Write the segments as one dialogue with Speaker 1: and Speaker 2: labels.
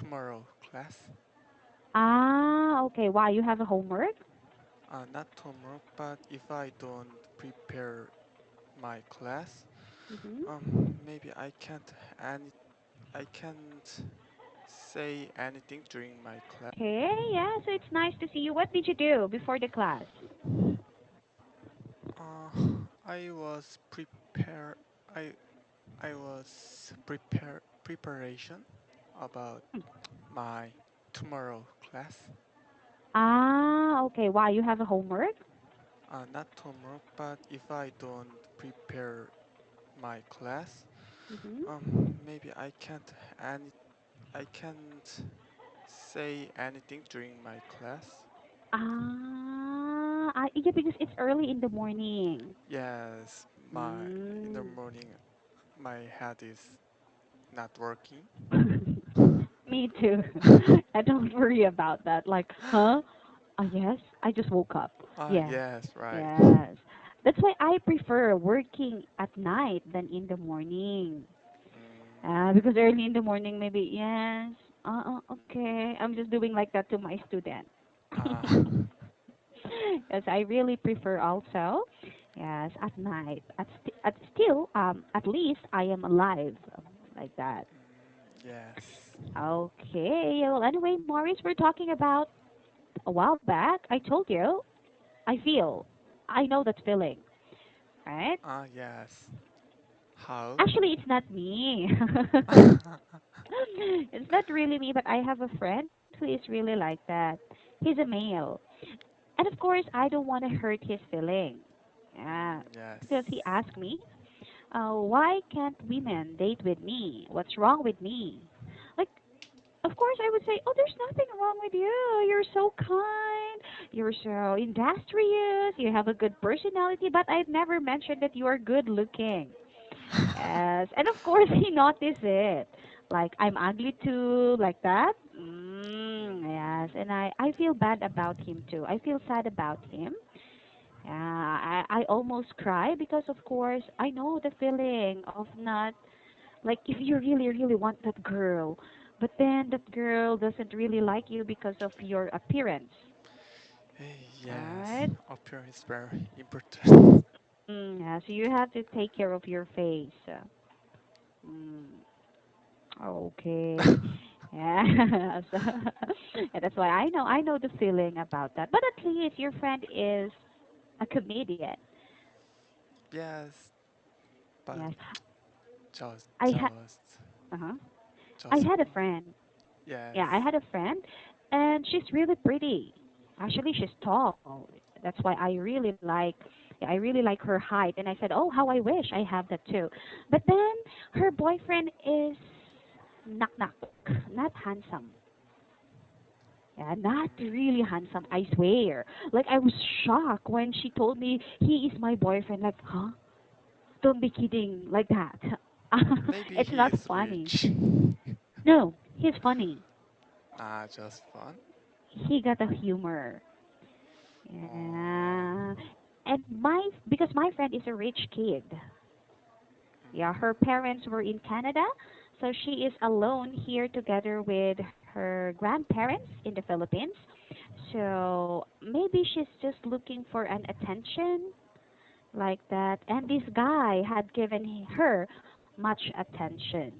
Speaker 1: tomorrow class.
Speaker 2: Ah, okay. Why you have a homework?
Speaker 1: Not homework, but if I don't prepare my class,
Speaker 2: Mm-hmm.
Speaker 1: maybe any I can't say anything during my class.
Speaker 2: Okay, yeah. So it's nice to see you. What did you do before the class?
Speaker 1: I was prepare I I was preparation about my tomorrow class.
Speaker 2: Ah, okay. Why you have a homework?
Speaker 1: Not homework, but if I don't prepare my class,
Speaker 2: Mm-hmm.
Speaker 1: maybe I can't say anything during my class.
Speaker 2: Yeah, because it's early in the morning.
Speaker 1: Yes, my in the
Speaker 2: Mm.
Speaker 1: morning my head is not working.
Speaker 2: Me too. I don't worry about that. Like, huh? Yes, I just woke up. Yes,
Speaker 1: Yes, right.
Speaker 2: yes. That's why I prefer working at night than in the morning.
Speaker 1: Mm,
Speaker 2: Because early in the morning, maybe, yes, okay. I'm just doing like that to my student.
Speaker 1: uh,
Speaker 2: Because I really prefer also, yes, at night. At still, at least I am alive, like that.
Speaker 1: yes.
Speaker 2: Okay. Well, anyway, Maurice, we're talking about a while back. I told you, I know that feeling, right?
Speaker 1: Yes. How?
Speaker 2: Actually, it's not me. It's not really me, but I have a friend who is really like that. He's a male. And of course, I don't want to hurt his feeling.
Speaker 1: Yes.
Speaker 2: Because he asked me, why can't women date with me? What's wrong with me? Like, of course, I would say, oh, there's nothing wrong with you. You're so kind. You're so industrious. You have a good personality. But I've never mentioned that you are good looking. Yes, and of course he noticed it. Like I'm ugly too, like that. Yes,
Speaker 1: Mm,
Speaker 2: and I feel bad about him too. I feel sad about him. I almost cry because of course I know the feeling of not like if you really want that girl, but then that girl doesn't really like you because of your appearance,
Speaker 1: yes.
Speaker 2: right?
Speaker 1: Appearance is very important.
Speaker 2: Yeah, so you have to take care of your face. Mm. Okay. Yeah. So, yeah, that's why I know the feeling about that. But at least your friend is a comedian.
Speaker 1: Yes, but
Speaker 2: Yes.
Speaker 1: just,
Speaker 2: I had
Speaker 1: just,
Speaker 2: uh-huh. I
Speaker 1: just
Speaker 2: had a
Speaker 1: one.
Speaker 2: friend.
Speaker 1: Yes.
Speaker 2: Yeah, I had a friend and she's really pretty. Actually, she's tall. That's why I really like her height and I said, "Oh, how I wish I have that too." But then her boyfriend is knock knock, not handsome. Yeah, not
Speaker 1: Mm,
Speaker 2: really handsome, I swear. Like I was shocked when she told me he is my boyfriend. Like, huh? Don't be kidding like that.
Speaker 1: maybe
Speaker 2: It's
Speaker 1: he
Speaker 2: not
Speaker 1: is
Speaker 2: funny.
Speaker 1: rich.
Speaker 2: No, he's funny.
Speaker 1: Just fun.
Speaker 2: He got a humor.
Speaker 1: Oh.
Speaker 2: Yeah. And because my friend is a rich kid. Yeah, her
Speaker 1: Mm,
Speaker 2: parents were in Canada, so she is alone here together with her grandparents in the Philippines. So maybe she's just looking for an attention like that. And this guy had given her much attention.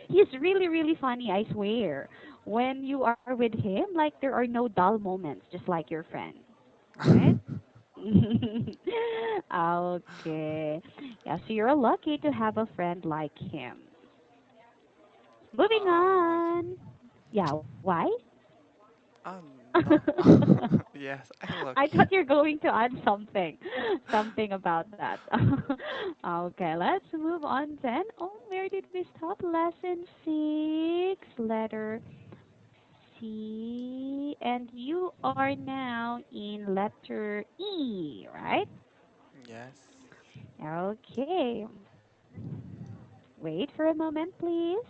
Speaker 2: He's really, really funny, I swear. When you are with him, like there are no dull moments, just like your friend, right?
Speaker 1: mm.
Speaker 2: Okay. Yeah, so you're lucky to have a friend like him. Moving
Speaker 1: uh,
Speaker 2: on. Yeah, why?
Speaker 1: no. Yes, I
Speaker 2: I
Speaker 1: lucky.
Speaker 2: thought you're going to add something about that. Okay, let's move on then. Oh, where did we stop? Lesson 6, letter C. And you are now in letter E, right?
Speaker 1: Yes.
Speaker 2: Okay. Wait for a moment, please.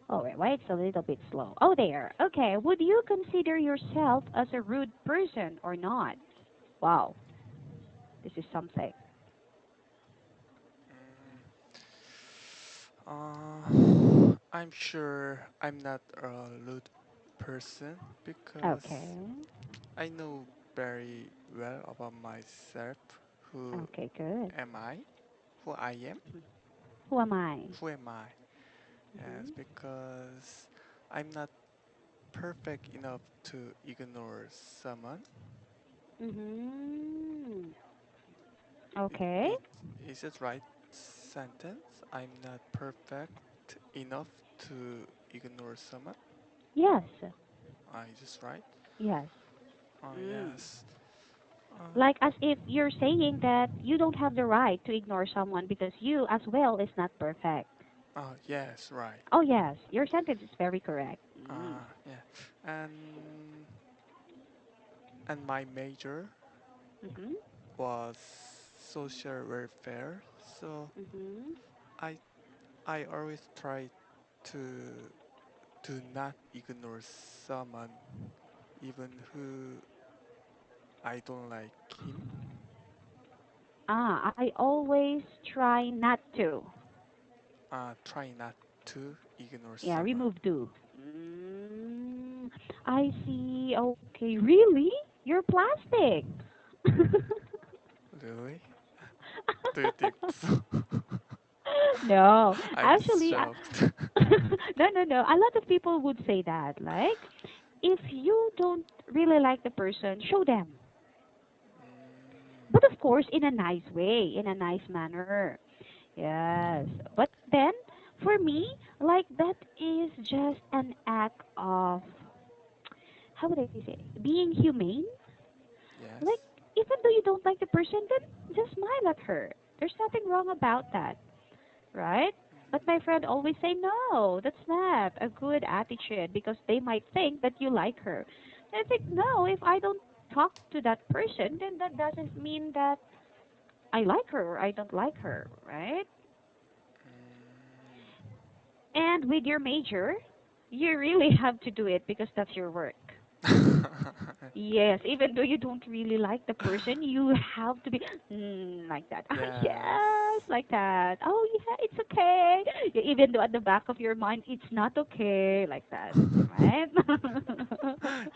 Speaker 2: Oh, wait, why it's a little bit slow. Oh, there. Okay. Would you consider yourself as a rude person or not? Wow, this is something.
Speaker 1: Mm, I'm sure I'm not a rude person because
Speaker 2: Okay.
Speaker 1: I know very well about myself. Who
Speaker 2: Okay, good.
Speaker 1: am I? Who I am?
Speaker 2: Who am I?
Speaker 1: Who am I? Yes,
Speaker 2: Mhm.
Speaker 1: because I'm not perfect enough to ignore someone.
Speaker 2: Mhm.
Speaker 1: It,
Speaker 2: Okay.
Speaker 1: it is it right sentence? I'm not perfect enough to ignore someone.
Speaker 2: Yes.
Speaker 1: Is this right?
Speaker 2: Yes.
Speaker 1: Oh
Speaker 2: Mm.
Speaker 1: yes. Uh,
Speaker 2: Like as if you're saying that you don't have the right to ignore someone because you as well is not perfect.
Speaker 1: yes, right.
Speaker 2: Oh yes, your sentence is very correct. Mm.
Speaker 1: Yeah. And and my major
Speaker 2: Mhm.
Speaker 1: was social welfare, so
Speaker 2: Mhm.
Speaker 1: I I always try to not ignore someone even who I don't like him.
Speaker 2: Ah, I always try not to.
Speaker 1: Try not to ignore
Speaker 2: Yeah,
Speaker 1: someone.
Speaker 2: remove do. Mm, I see. Okay, really? You're plastic.
Speaker 1: Really? Do you think so?
Speaker 2: No,
Speaker 1: I'm
Speaker 2: actually,
Speaker 1: shocked.
Speaker 2: no, no, no. A lot of people would say that. Like, if you don't really like the person, show them.
Speaker 1: Mm,
Speaker 2: But of course, in a nice way, in a nice manner. Yes. But then, for me, like, that is just an act of, how would I say, being humane. Like,
Speaker 1: yes.
Speaker 2: even though you don't like the person, then just smile at her. There's nothing wrong about that, right? But
Speaker 1: Mhm.
Speaker 2: my friend always say, no, that's not a good attitude because they might think that you like her. And I think, no, if I don't talk to that person, then that doesn't mean that I like her or I don't like her, right? And with your major, you really have to do it because that's your work.
Speaker 1: Mm.
Speaker 2: Yes, even though you don't really like the person, you have to be like that. Ah,
Speaker 1: Yes.
Speaker 2: yes, like that. Oh, yeah, it's okay. Even though at the back of your mind, it's not okay, like that, right?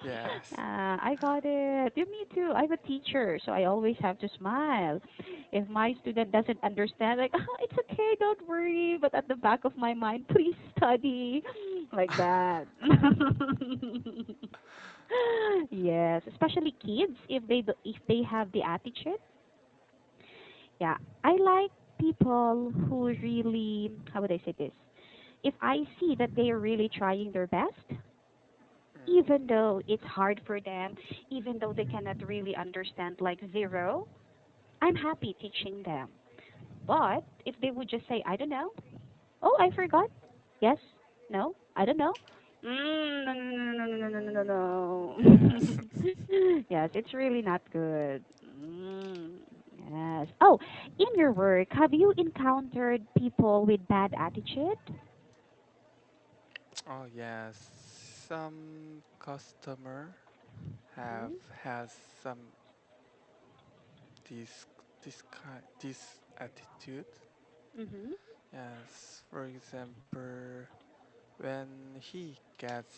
Speaker 1: Yes.
Speaker 2: I got it. Yeah, me too. I'm a teacher, so I always have to smile. If my student doesn't understand, like, it's okay, don't worry. But at the back of my mind, please study, like that. Yes, especially kids if they have the attitude. Yeah, I like people who really, how would I say this? If I see that they are really trying their best, even
Speaker 1: Mm.
Speaker 2: though it's hard for them, even though they cannot really understand like zero, I'm happy teaching them. But if they would just say, I don't know, oh, I forgot, yes, no, I don't know. No, no, no, no, no, no, no, no,
Speaker 1: Mm.
Speaker 2: no.
Speaker 1: Yes.
Speaker 2: No. Yes, it's really not good. Yes. Oh, in your work, have you encountered people with bad attitude?
Speaker 1: Oh yes. Some customer have
Speaker 2: Mhm.
Speaker 1: has some this this attitude.
Speaker 2: Mhm.
Speaker 1: Yes. For example, when he gets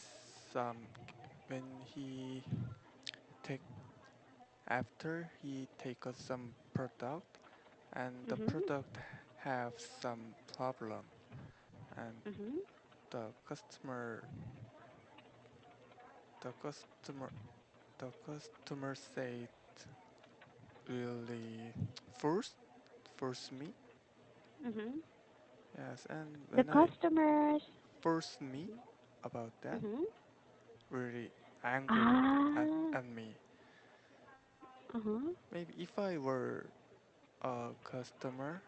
Speaker 1: some when he take after he take some product and the
Speaker 2: Mhm.
Speaker 1: product have some problem and
Speaker 2: Mhm.
Speaker 1: the customer the customer the customer said really force force me.
Speaker 2: Mhm.
Speaker 1: Yes, and
Speaker 2: The
Speaker 1: when I
Speaker 2: customers.
Speaker 1: force me about that,
Speaker 2: Mhm.
Speaker 1: really angry
Speaker 2: Ah.
Speaker 1: at me.
Speaker 2: Uh-huh.
Speaker 1: Maybe if I were a customer,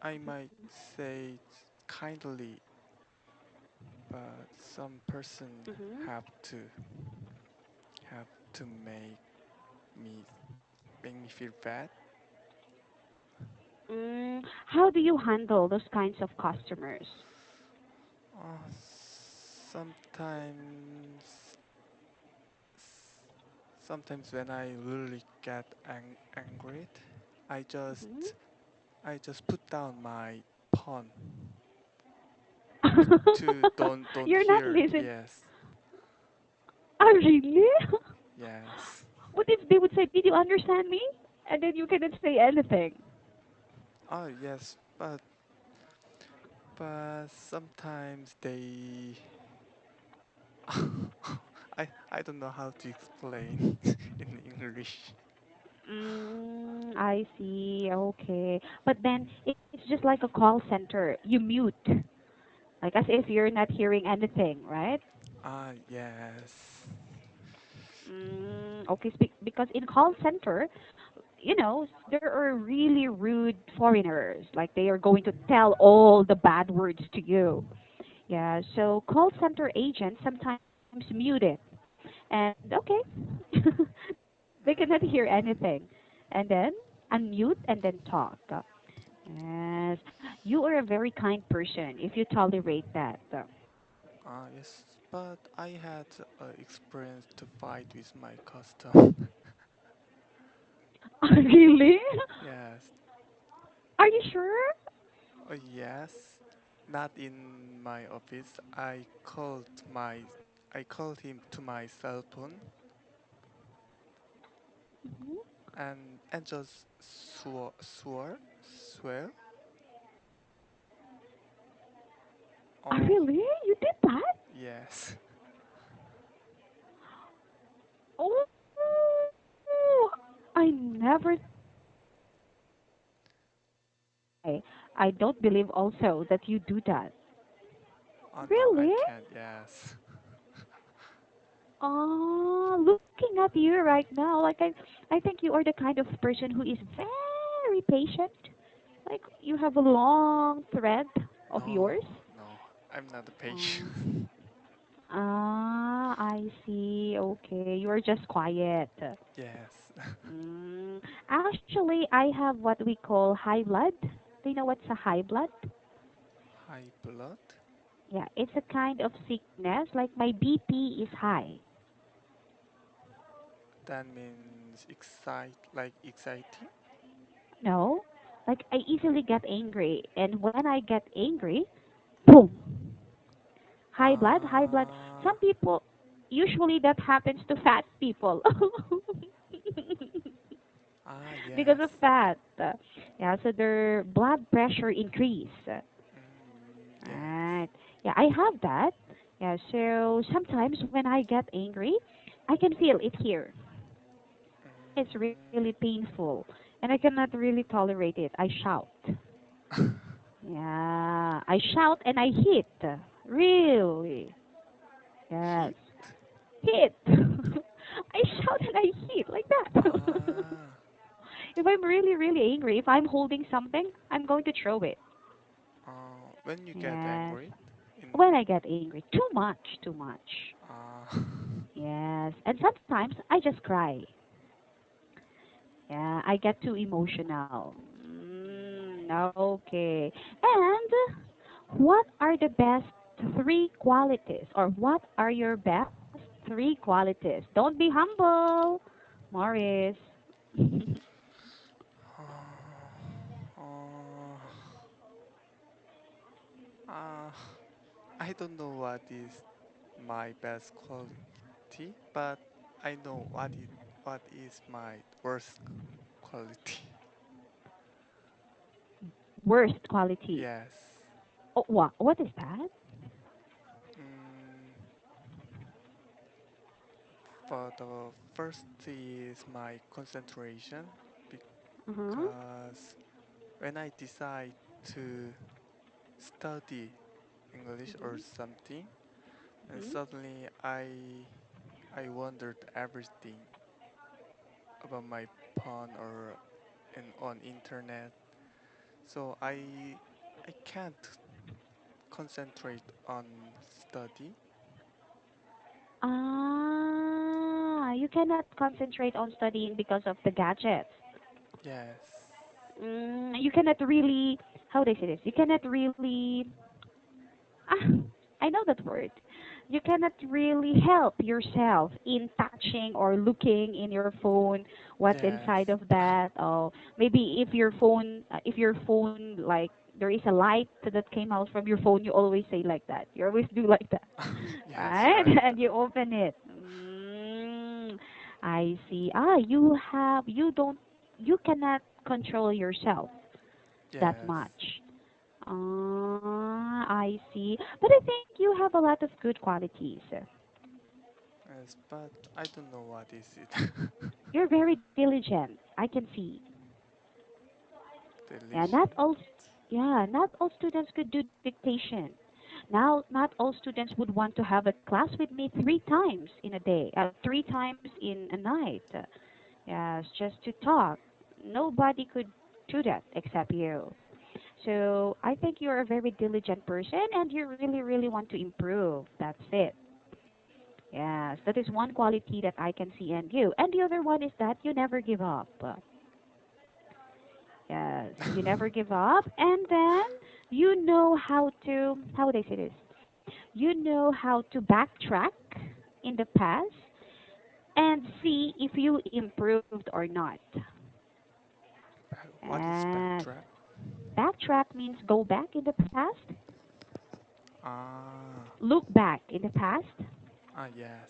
Speaker 1: I might say kindly, but some person
Speaker 2: Mhm.
Speaker 1: have to have to me make me feel bad.
Speaker 2: How do you handle those kinds of customers?
Speaker 1: Sometimes sometimes when I really get angry, I
Speaker 2: Mhm.
Speaker 1: just I just put down my phone to don't
Speaker 2: You're not
Speaker 1: hear.
Speaker 2: listening.
Speaker 1: Yes,
Speaker 2: Oh, really?
Speaker 1: yes.
Speaker 2: What if they would say, "Did you understand me?" And then you cannot say anything.
Speaker 1: Oh yes, but sometimes they I don't know how to explain in English.
Speaker 2: I see. Okay. But then it's just like a call center. You mute, like as if you're not hearing anything, right?
Speaker 1: Ah yes.
Speaker 2: Okay. Because in call center, there are really rude foreigners. Like they are going to tell all the bad words to you. Yeah. So call center agents sometimes mute it. And okay, they cannot hear anything.
Speaker 1: Mm,
Speaker 2: And then unmute and then talk. Yes, you are a very kind person if you tolerate that.
Speaker 1: yes, but I had experience to fight with my custom.
Speaker 2: Really?
Speaker 1: Yes.
Speaker 2: Are you sure?
Speaker 1: Yes. Not in my office. I called him to my cell phone
Speaker 2: Mhm.
Speaker 1: and just swear. Oh
Speaker 2: Really? You did that?
Speaker 1: yes.
Speaker 2: Oh, I never thought that you would do that. I don't believe also that you do that.
Speaker 1: Oh no, I
Speaker 2: Really?
Speaker 1: can't. Yes.
Speaker 2: Looking at you right now, I think you are the kind of person who is very patient. Like you have a long thread of
Speaker 1: No,
Speaker 2: yours.
Speaker 1: no, I'm not a
Speaker 2: Um,
Speaker 1: patient.
Speaker 2: I see. Okay, you are just quiet.
Speaker 1: Yes.
Speaker 2: Actually, I have what we call high blood. Do you know what's a high blood?
Speaker 1: High blood?
Speaker 2: Yeah, it's a kind of sickness. Like my BP is high.
Speaker 1: That means exciting?
Speaker 2: No, like I easily get angry, and when I get angry, boom, high blood, high blood.
Speaker 1: Ah,
Speaker 2: Some people, usually that happens to fat people because of
Speaker 1: yes.
Speaker 2: fat. Yeah, so their blood pressure increase.
Speaker 1: Yes.
Speaker 2: Right. Yeah, I have that. Yeah, so sometimes when I get angry, I can feel it here. It's really painful, and I cannot really tolerate it. I shout. Yeah, I shout and I hit. Really. Yes.
Speaker 1: Heat?
Speaker 2: Hit. I shout and I hit like that.
Speaker 1: Ah,
Speaker 2: If I'm really, really angry, if I'm holding something, I'm going to throw it.
Speaker 1: when you get
Speaker 2: Yes.
Speaker 1: angry in
Speaker 2: When I get angry, too much, too much.
Speaker 1: ah
Speaker 2: Yes. And sometimes I just cry. Yeah, I get too emotional. Okay. And what are the best three qualities, or what are your best three qualities? Don't be humble, Morris.
Speaker 1: uh, uh, I don't know what is my best quality, but I know what is my worst quality.
Speaker 2: Worst quality.
Speaker 1: Yes.
Speaker 2: Oh, what is that?
Speaker 1: Mm, for the first is my concentration
Speaker 2: Uh-huh.
Speaker 1: because when I decide to study English or
Speaker 2: Mhm.
Speaker 1: something, and
Speaker 2: Mhm.
Speaker 1: suddenly I wondered everything about my phone or on internet. So I can't concentrate on study.
Speaker 2: You cannot concentrate on studying because of the gadgets.
Speaker 1: Yes.
Speaker 2: You cannot really, how do I say this? You cannot really, ah, I know that word. You cannot really help yourself in touching or looking in your phone what's inside
Speaker 1: Yes.
Speaker 2: of that. Oh, maybe if your phone like there is a light that came out from your phone, you always say like that. You always do like that,
Speaker 1: Yes,
Speaker 2: right?
Speaker 1: right.
Speaker 2: And you open it. I see. Ah, you cannot control yourself that
Speaker 1: Yes.
Speaker 2: much. I see. But I think you have a lot of good qualities.
Speaker 1: Yes, but I don't know what is it.
Speaker 2: You're very diligent. I can see. Yeah,
Speaker 1: Delicious.
Speaker 2: not all students could do dictation. Now, not all students would want to have a class with me three times in a day, three times in a night. Yes, just to talk. Nobody could do that except you. So I think you're a very diligent person and you really, really want to improve. That's it. Yes, that is one quality that I can see in you. And the other one is that you never give up. Yes, you never give up. And then you know how would I say this? You know how to backtrack in the past and see if you improved or not.
Speaker 1: What is
Speaker 2: And
Speaker 1: backtrack?
Speaker 2: backtrack means go back in the past,
Speaker 1: Ah,
Speaker 2: look back in the past.
Speaker 1: yes.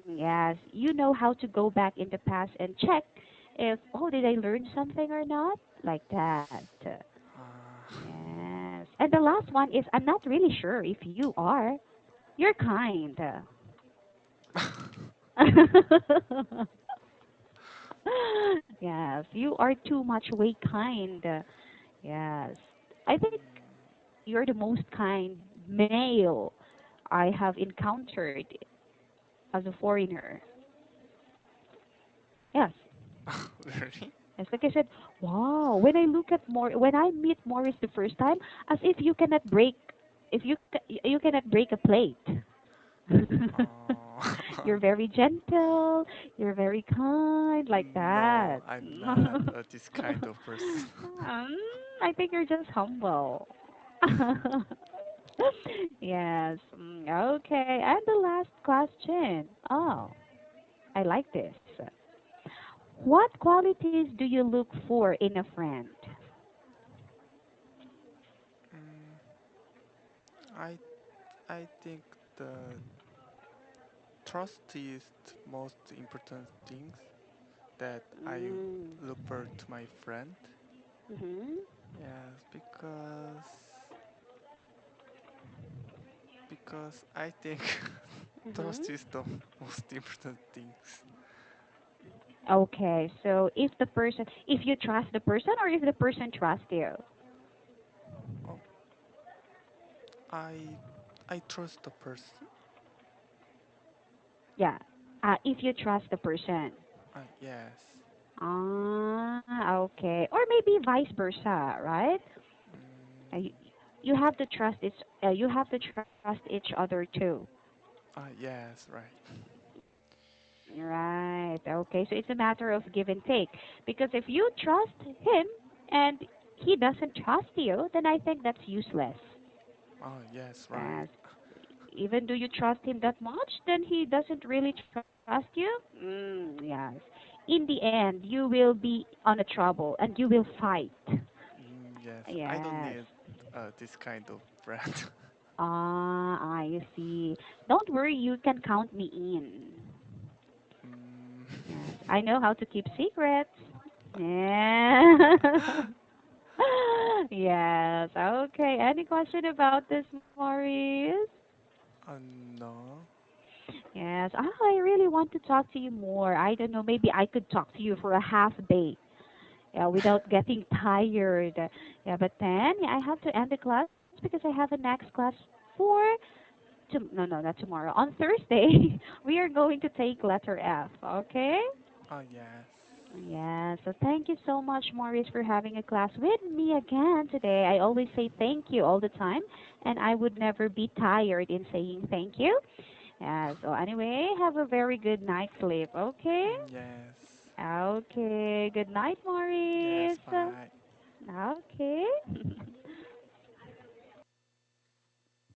Speaker 2: Yes, you know how to go back in the past and check if, oh, did I learn something or not? Like that.
Speaker 1: Ah.
Speaker 2: Yes. And the last one is, I'm not really sure if you are. You're kind. Yes, you are too much way kind. Yes. I think you're the most kind male I have encountered as a foreigner. Yes.
Speaker 1: Really?
Speaker 2: Yes, like I said, wow. When I meet Morris the first time, as if you cannot break, if you cannot break a plate.
Speaker 1: Oh.
Speaker 2: You're very gentle. You're very kind, like
Speaker 1: No,
Speaker 2: that.
Speaker 1: I'm not this kind of person.
Speaker 2: I think you're just humble. Yes. Okay. And the last question. Oh, I like this. What qualities do you look for in a friend?
Speaker 1: Mm, I I think the trust is the most important things that I
Speaker 2: Mm.
Speaker 1: look for to my friend.
Speaker 2: Mhm.
Speaker 1: Yes, because I think
Speaker 2: Mhm.
Speaker 1: trust is the most important things.
Speaker 2: Okay. So if you trust the person, or if the person trusts you.
Speaker 1: Oh, I I trust the person.
Speaker 2: Yeah. If you trust the person.
Speaker 1: Yes.
Speaker 2: Okay. Or maybe vice versa, right? Uh, you,
Speaker 1: Mm,
Speaker 2: you have to trust you have to trust each other too.
Speaker 1: yes, right.
Speaker 2: Right. Okay. So it's a matter of give and take. Because if you trust him and he doesn't trust you, then I think that's useless.
Speaker 1: Yes, right.
Speaker 2: Yes. Even though you trust him that much, then he doesn't really trust you. Yes. In the end, you will be on a trouble and you will fight.
Speaker 1: Yes, I don't
Speaker 2: Yes.
Speaker 1: need this kind of friend.
Speaker 2: I see. Don't worry, you can count me in.
Speaker 1: mm,
Speaker 2: Yes. I know how to keep secrets. Yeah. Yes. Okay. Any question about this, Maurice?
Speaker 1: no.
Speaker 2: Yes. I really want to talk to you more. I don't know. Maybe I could talk to you for a half day. Yeah, without getting tired. Yeah, but then yeah, I have to end the class because I have a next class for no, no, not tomorrow. On Thursday, we are going to take letter F. Okay?
Speaker 1: Yes.
Speaker 2: Yeah, so thank you so much, Maurice, for having a class with me again today. I always say thank you all the time, and I would never be tired in saying thank you. So anyway, have a very good night sleep, okay?
Speaker 1: Yes.
Speaker 2: Okay, good night,
Speaker 1: Yes,
Speaker 2: Maurice.
Speaker 1: bye.
Speaker 2: Okay.